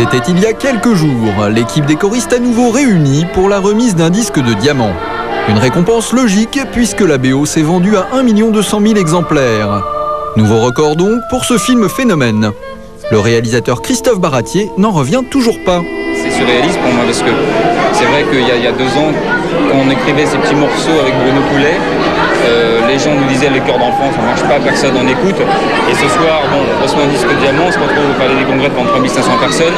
C'était il y a quelques jours. L'équipe des choristes à nouveau réunie pour la remise d'un disque de diamant. Une récompense logique puisque la BO s'est vendue à 1 200 000 exemplaires. Nouveau record donc pour ce film phénomène. Le réalisateur Christophe Baratier n'en revient toujours pas. C'est surréaliste pour moi parce que c'est vrai qu'il y a 2 ans, quand on écrivait ces petits morceaux avec Bruno Coulet, les gens nous disaient le cœur d'enfant, ça ne marche pas, personne n'en écoute. Et ce soir, bon, on reçoit un disque de diamant, on se retrouve au Palais des Congrès devant 3500 personnes.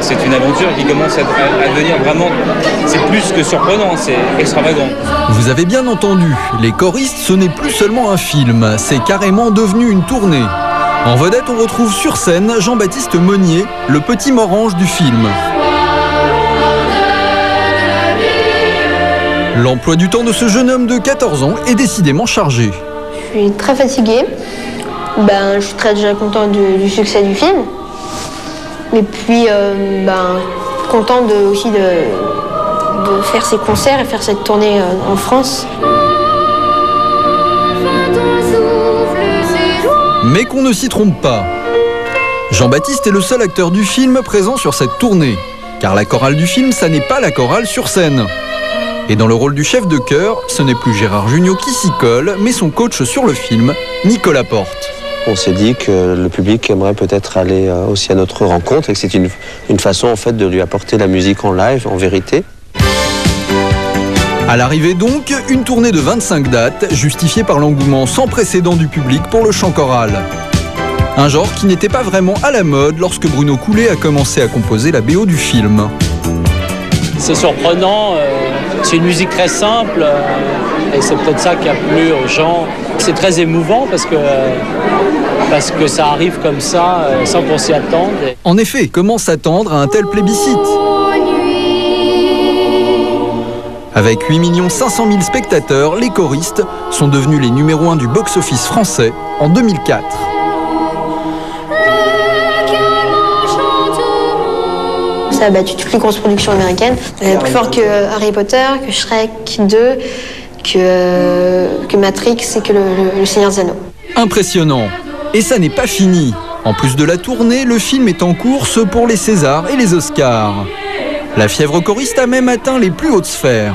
C'est une aventure qui commence à devenir vraiment, c'est plus que surprenant, c'est extravagant. Vous avez bien entendu, les choristes, ce n'est plus seulement un film, c'est carrément devenu une tournée. En vedette, on retrouve sur scène Jean-Baptiste Monnier, le petit morange du film. L'emploi du temps de ce jeune homme de 14 ans est décidément chargé. Je suis très fatiguée. Je suis très déjà content du succès du film. Et puis, content aussi de faire ces concerts et faire cette tournée en France. Mais qu'on ne s'y trompe pas. Jean-Baptiste est le seul acteur du film présent sur cette tournée. Car la chorale du film, ça n'est pas la chorale sur scène. Et dans le rôle du chef de chœur, ce n'est plus Gérard Jugnot qui s'y colle, mais son coach sur le film, Nicolas Porte. On s'est dit que le public aimerait peut-être aller aussi à notre rencontre et que c'est une façon en fait de lui apporter la musique en live, en vérité. À l'arrivée donc, une tournée de 25 dates, justifiée par l'engouement sans précédent du public pour le chant choral. Un genre qui n'était pas vraiment à la mode lorsque Bruno Coulet a commencé à composer la BO du film. C'est surprenant, c'est une musique très simple et c'est peut-être ça qui a plu aux gens. C'est très émouvant parce que ça arrive comme ça sans qu'on s'y attende. En effet, comment s'attendre à un tel plébiscite ? Avec 8 500 000 spectateurs, les choristes sont devenus les numéros 1 du box-office français en 2004. Ça a battu toutes les grosses productions américaines. Plus fort que Harry Potter, que Shrek 2, que Matrix et que le Seigneur des Anneaux. Impressionnant. Et ça n'est pas fini. En plus de la tournée, le film est en course pour les Césars et les Oscars. La fièvre choriste a même atteint les plus hautes sphères.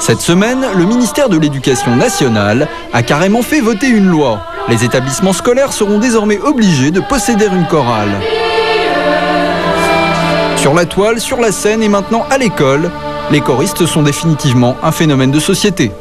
Cette semaine, le ministère de l'Éducation nationale a carrément fait voter une loi. Les établissements scolaires seront désormais obligés de posséder une chorale. Sur la toile, sur la scène et maintenant à l'école, les choristes sont définitivement un phénomène de société.